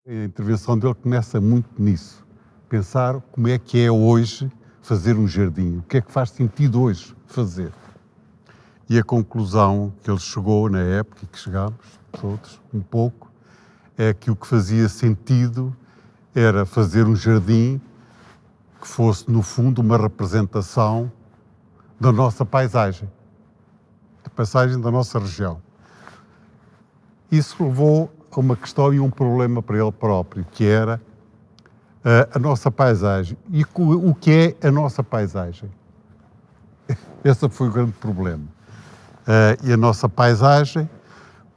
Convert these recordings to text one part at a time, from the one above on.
A intervenção dele começa muito nisso. Pensar como é que é hoje fazer um jardim. O que é que faz sentido hoje fazer? E a conclusão que ele chegou na época, e que chegámos todos um pouco, é que o que fazia sentido era fazer um jardim que fosse, no fundo, uma representação da nossa paisagem, da paisagem da nossa região. Isso levou a uma questão e um problema para ele próprio, que era a nossa paisagem. E o que é a nossa paisagem? Esse foi o grande problema. E a nossa paisagem,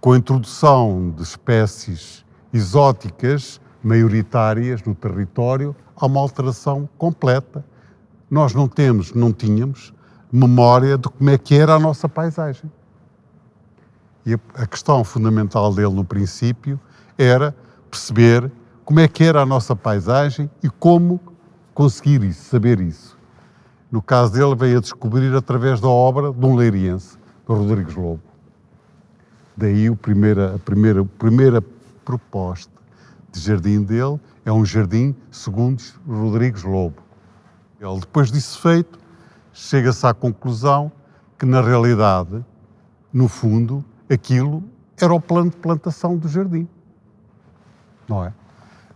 com a introdução de espécies exóticas, maioritárias no território, há uma alteração completa. Nós não tínhamos memória de como é que era a nossa paisagem. E a questão fundamental dele no princípio era perceber como é que era a nossa paisagem e como conseguir isso, saber isso. No caso dele, veio a descobrir através da obra de um leiriense, do Rodrigues Lobo. Daí a primeira proposta de jardim dele é um jardim segundo Rodrigues Lobo. Ele, depois disso feito, chega-se à conclusão que, na realidade, no fundo, aquilo era o plano de plantação do jardim, não é?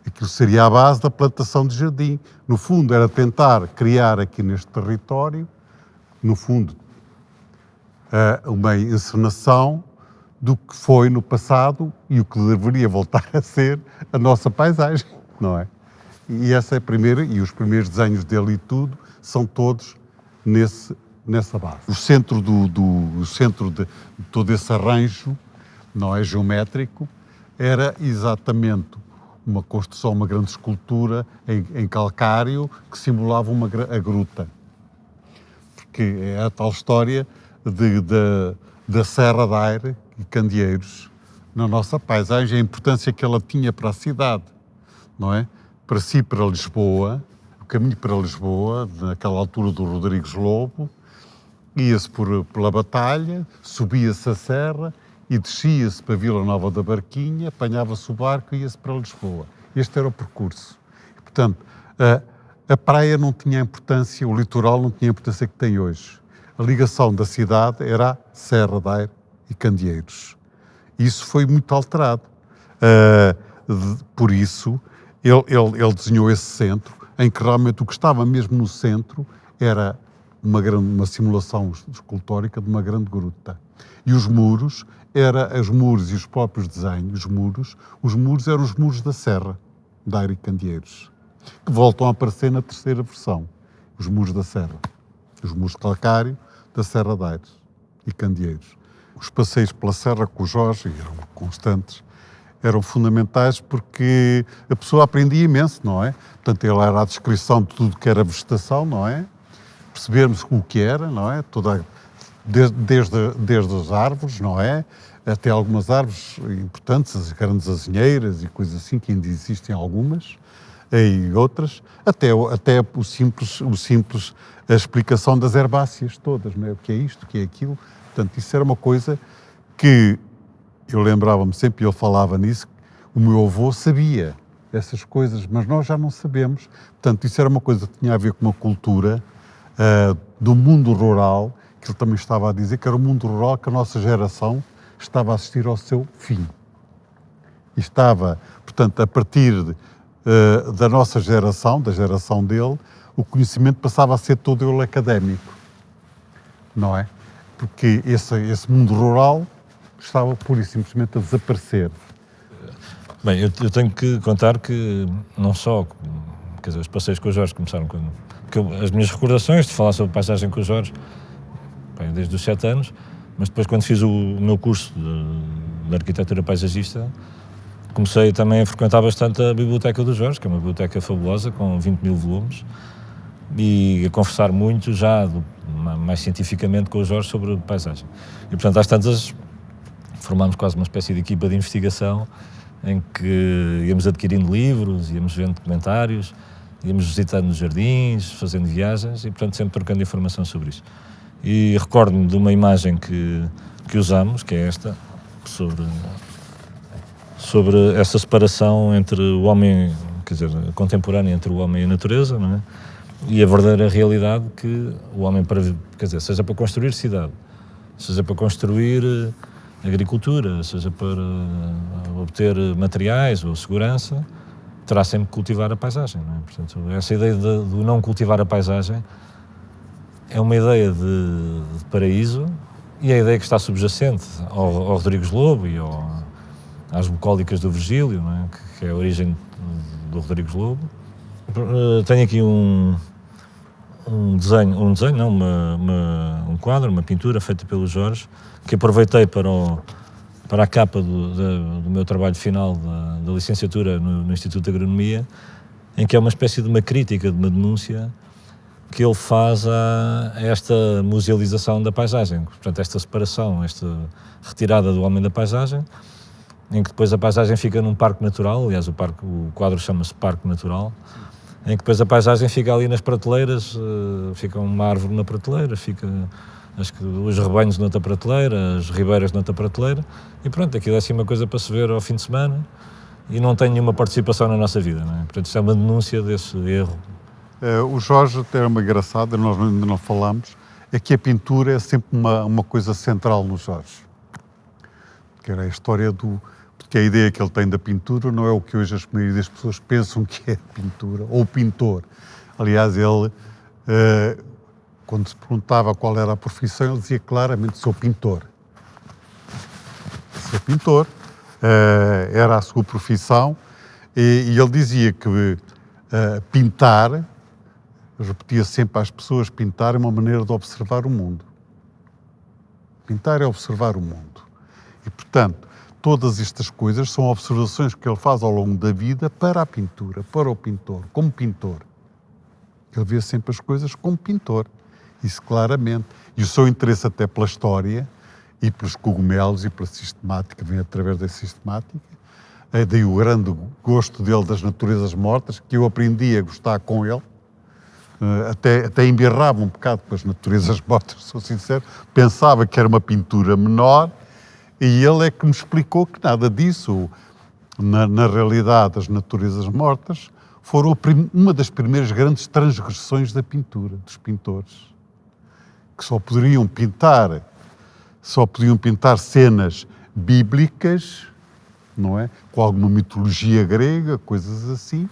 Aquilo seria a base da plantação de jardim. No fundo, era tentar criar aqui neste território, no fundo, uma encenação do que foi no passado e o que deveria voltar a ser a nossa paisagem, não é? E essa é a primeira, e os primeiros desenhos dele e tudo, são todos nessa base. O centro de todo esse arranjo, não é, geométrico, era exatamente uma construção, uma grande escultura em calcário que simulava a gruta. Porque é a tal história da Serra de Aire e Candeeiros na nossa paisagem, a importância que ela tinha para a cidade, não é? Para si, para Lisboa, o caminho para Lisboa, naquela altura do Rodrigues Lobo, ia-se pela Batalha, subia-se a serra e descia-se para Vila Nova da Barquinha, apanhava-se o barco e ia-se para Lisboa. Este era o percurso. E, portanto, a praia não tinha a importância, o litoral não tinha a importância que tem hoje. A ligação da cidade era a Serra de Aire e Candeeiros. Isso foi muito alterado. Por isso, ele desenhou esse centro, em que realmente o que estava mesmo no centro era uma simulação escultórica de uma grande gruta. E os muros e os próprios desenhos, os muros eram os muros da Serra de Aire e Candeeiros, que voltam a aparecer na terceira versão, os muros da Serra, os muros de calcário da Serra de Aire e Candeeiros. Os passeios pela Serra com o Jorge eram constantes, eram fundamentais porque a pessoa aprendia imenso, não é? Portanto, ele era a descrição de tudo que era vegetação, não é? Percebermos o que era, não é? Desde as árvores, não é? Até algumas árvores importantes, as grandes azinheiras e coisas assim, que ainda existem algumas, e outras, até o simples, a explicação das herbáceas todas, não é? O que é isto, o que é aquilo. Portanto, isso era uma coisa que eu lembrava-me sempre, e ele falava nisso, o meu avô sabia essas coisas, mas nós já não sabemos. Portanto, isso era uma coisa que tinha a ver com uma cultura do mundo rural, que ele também estava a dizer, que era o mundo rural que a nossa geração estava a assistir ao seu fim. E estava, portanto, a partir da nossa geração, da geração dele, o conhecimento passava a ser todo ele académico, não é? Porque esse mundo rural estava pura e simplesmente a desaparecer. Bem, eu tenho que contar que não só, quer dizer, os passeios com o Jorge começaram as minhas recordações de falar sobre paisagem com o Jorge, bem, desde os 7 anos, mas depois quando fiz o meu curso de arquitetura paisagista, comecei também a frequentar bastante a biblioteca do Jorge, que é uma biblioteca fabulosa, com 20 mil volumes, e a conversar muito já, mais cientificamente, com o Jorge sobre paisagem. E, portanto, às tantas, formámos quase uma espécie de equipa de investigação, em que íamos adquirindo livros, íamos vendo documentários, íamos visitando jardins, fazendo viagens e, portanto, sempre trocando informação sobre isso. E recordo-me de uma imagem que usamos, que é esta, sobre sobre essa separação entre o homem, quer dizer, contemporâneo entre o homem e a natureza, não é? E a verdadeira realidade que o homem, quer dizer, seja para construir cidade, seja para construir agricultura, seja para obter materiais ou segurança, terá sempre que cultivar a paisagem, não é? Portanto, essa ideia do não cultivar a paisagem é uma ideia de paraíso, e é a ideia que está subjacente ao Rodrigues Lobo e às bucólicas do Virgílio, não é? Que é a origem do Rodrigues Lobo. Tenho aqui um quadro, uma pintura feita pelo Jorge, que aproveitei para a capa do meu trabalho final da licenciatura no Instituto de Agronomia, em que é uma espécie de uma crítica, de uma denúncia que ele faz a esta musealização da paisagem, portanto, esta separação, esta retirada do homem da paisagem, em que depois a paisagem fica num parque natural, aliás o quadro chama-se Parque Natural, em que depois a paisagem fica ali nas prateleiras, fica uma árvore na prateleira, fica os rebanhos noutra prateleira, as ribeiras noutra prateleira, e pronto, aquilo é assim uma coisa para se ver ao fim de semana e não tem nenhuma participação na nossa vida, não é? Portanto, isso é uma denúncia desse erro. O Jorge tem uma engraçada, nós ainda não falamos, é que a pintura é sempre uma coisa central no Jorge. Que era a história porque a ideia que ele tem da pintura não é o que hoje a maioria das pessoas pensam que é pintura, ou pintor. Aliás, ele, quando se perguntava qual era a profissão, ele dizia claramente: sou pintor. Sou pintor, era a sua profissão, e ele dizia que pintar, repetia sempre às pessoas, pintar é uma maneira de observar o mundo. Pintar é observar o mundo. E, portanto, todas estas coisas são observações que ele faz ao longo da vida para a pintura, para o pintor, como pintor. Ele vê sempre as coisas como pintor, isso claramente. E o seu interesse até pela história e pelos cogumelos e pela sistemática, vem através da sistemática. Daí o grande gosto dele das naturezas mortas, que eu aprendi a gostar com ele. Até embirrava um bocado com as naturezas mortas, sou sincero. Pensava que era uma pintura menor, e ele é que me explicou que nada disso. Na realidade, as naturezas mortas foram uma das primeiras grandes transgressões da pintura, dos pintores, que só podiam pintar cenas bíblicas, não é? Com alguma mitologia grega, coisas assim.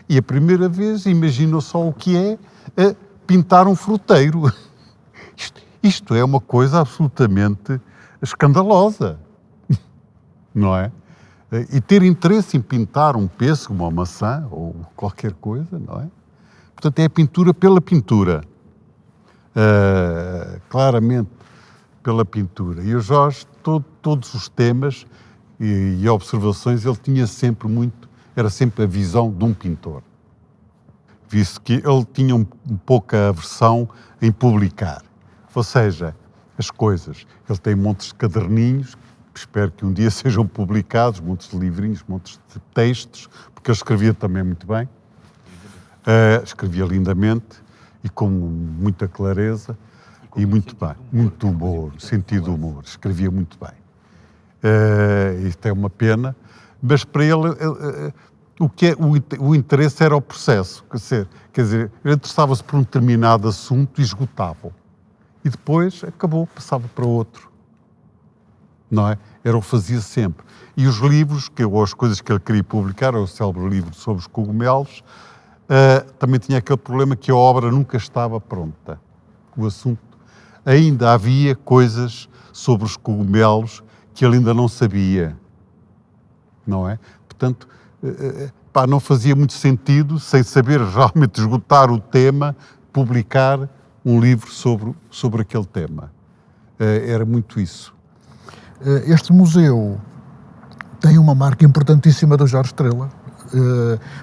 E a primeira vez, imaginou só o que é pintar um fruteiro. Isto é uma coisa absolutamente escandalosa, não é? E ter interesse em pintar um pêssego, uma maçã ou qualquer coisa, não é? Portanto, é a pintura pela pintura. Claramente pela pintura. E o Jorge, todos os temas e observações, ele tinha sempre era sempre a visão de um pintor. Visto que ele tinha um pouca aversão em publicar. Ou seja, as coisas. Ele tem montes de caderninhos, espero que um dia sejam publicados, montes de livrinhos, montes de textos, porque ele escrevia também muito bem. Escrevia lindamente e com muita clareza e muito bem. Muito humor, sentido de humor. Escrevia muito bem. Isto é uma pena, mas para ele o interesse era o processo. Quer dizer, ele interessava-se por um determinado assunto e esgotava-o. E depois passava para outro. Não é? Era o que fazia sempre. E os livros, ou as coisas que ele queria publicar, o célebre livro sobre os cogumelos, também tinha aquele problema que a obra nunca estava pronta. O assunto. Ainda havia coisas sobre os cogumelos que ele ainda não sabia. Não é? Portanto, não fazia muito sentido, sem saber realmente esgotar o tema, publicar um livro sobre aquele tema. Era muito isso. Este museu tem uma marca importantíssima do Jorge Estrela,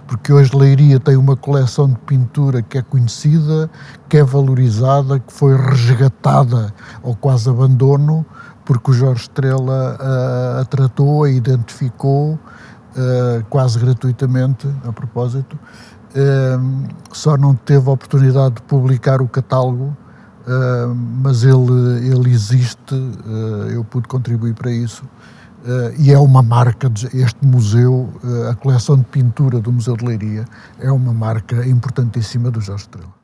porque hoje Leiria tem uma coleção de pintura que é conhecida, que é valorizada, que foi resgatada ao quase abandono, porque o Jorge Estrela a tratou, a identificou, quase gratuitamente, a propósito. Só não teve a oportunidade de publicar o catálogo, mas ele existe, eu pude contribuir para isso, e é uma marca, este museu, a coleção de pintura do Museu de Leiria, é uma marca importantíssima do Jorge Estrela.